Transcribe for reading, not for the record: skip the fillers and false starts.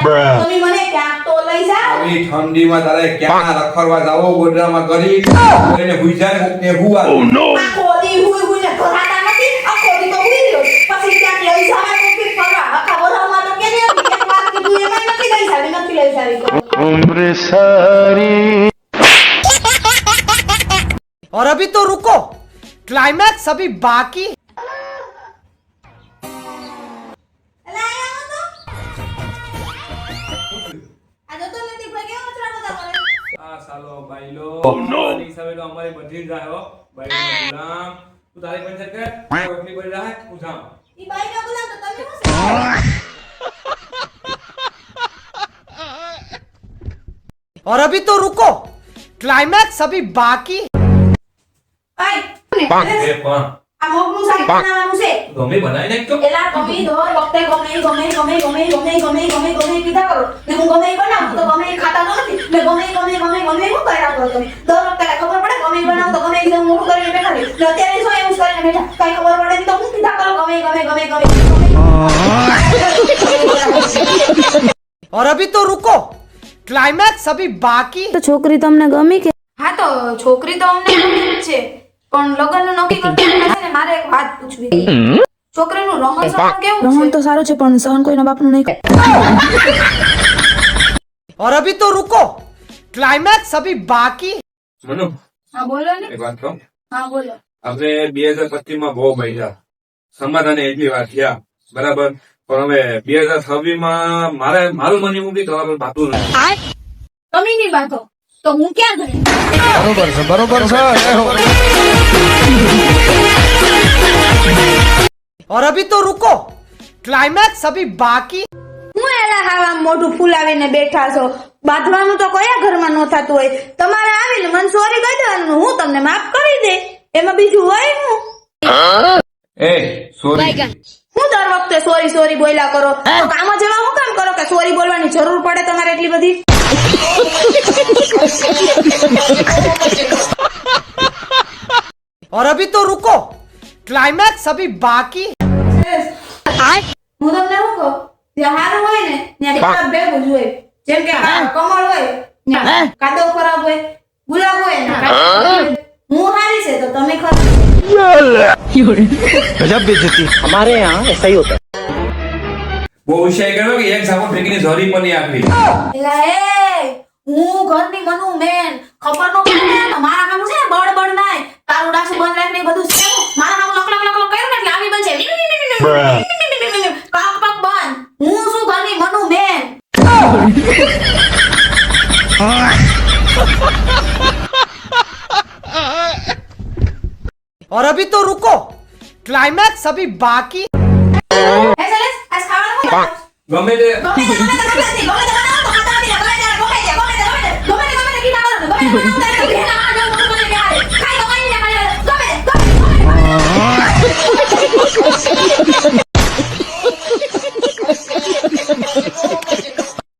તમે મને ક્યાંક તો લઈ જાઓ આવી ઠંડીમાં તારે ક્યાં રખડવા જાવો ગોડરામાં કરીને હુઈ ને હુવા આ કોદી હુઈ હુઈ ને ઘરાતા નથી આ કોદી તો હુઈ રહ્યો પછી ક્યાંક લઈ જાવા કોફી ફરવા આખા વરામાં તો કેને એક વાત કીધું એમાં નથી લઈ જાવી उम्र सारी। और अभी तो रुको, क्लाइमैक्स अभी बाकी। આ સાલો બાઈલો આની હિસાબે તો અમારી બધી જાય હો બાઈલો ગુલામ તું તારી પંચાયત કર રોટલી કરી રાખ હું જાઉં ઈ બાઈનો ગુલામ તો તમે શું और अभी तो रुको, क्लाइमैक्स अभी बाकी। આય એ પણ આ મોગનું શાક બનાવવાનું છે ગમે બનાવી નાખતો એલા તમે દર વખતે ગમે કીધા કરો ને હું ગમે બનાવું તો ગમે ખાતા તો નથી ને ગમે હું કર્યા કરો તમે દર વખતે ખબર પડે ગમે બનાવું તો ગમે એકદમ મોટું કરીને બેઠા રહે ને અત્યારે શું એવું કરીને બેઠા કઈ ખબર પડે નહીં તો હું કીધા કરો ગમે और अभी तो रुको, क्लाइमैक्स अभी बाकी। તો છોકરી તમને ગમી કે હા તો છોકરી તો અમને ગમે જ છે પણ લગ્નનું નક્કી કરતા પહેલા છે ને મારે એક વાત પૂછવી હતી છોકરીનું રહન સહન કેવું રહન છે તો સારું છે પણ સહન કોઈના બાપનું નહીં. और अभी तो रुको, क्लाइमैक्स अभी बाकी। મનુ હા બોલો ને એક વાત કહું હા બોલો આપણે 2025 માં બહુ મહિલા સમાધાને એટલી વાત થયા બરાબર પણ હવે 2026 માં મારું મન એવું બી તમારું બાતું નથી તમે નહીં બાંધો તો હું ક્યાં ગઈ और अभी तो रुको, क्लाइमैक्स अभी बाकी। હું એલા હાવા મોઢું ફૂલાવીને બેઠા છો બાંધવાનું તો કયા ઘરમાં ન થતું હોય તમારે આવીને મને સોરી કહી દેવાનું હું તમને માફ કરી દે એમાં બીજું હોય હું એ સોરી હું દર વખતે સોરી બોલ્યા કરો તો કામ જેવા હું કામ કરો કે સોરી બોલવાની જરૂર પડે તમારે એટલી બધી और अभी तो रुको, क्लाइमैक्स अभी बाकी। હું તમને શું કહું જ્યાં હારું હોય ને ત્યાં ખરાબ ભેગું જ હોય જેમ કે કમળ હોય ત્યાં કાદવ ખરાબ હોય ગુલાબ હોય ને હું હારી છે તો તમે ખરાબ गजब बेइज्जती। हमारे यहाँ ऐसा ही होता है। બહુ હોશિયારી કર્યો કે એક સાબુ ફેંકીને ઝોરી પણ નહીં આપી એલા એ હું ઘરની મનું મેન ખબર નો પડે ને તો મારા કામ છે ને બળ નાય તારું ડાસું બંધ રાખને બધું છે મારા કામ લક કર્યું ને એટલે આવી બનશે પાક બંધ હું શું ઘરની મનું મેન और अभी तो रुको, क्लाइमैक्स अभी बाकी। એસએલએસ આ ખાવાનું ગમે તે ગમે તે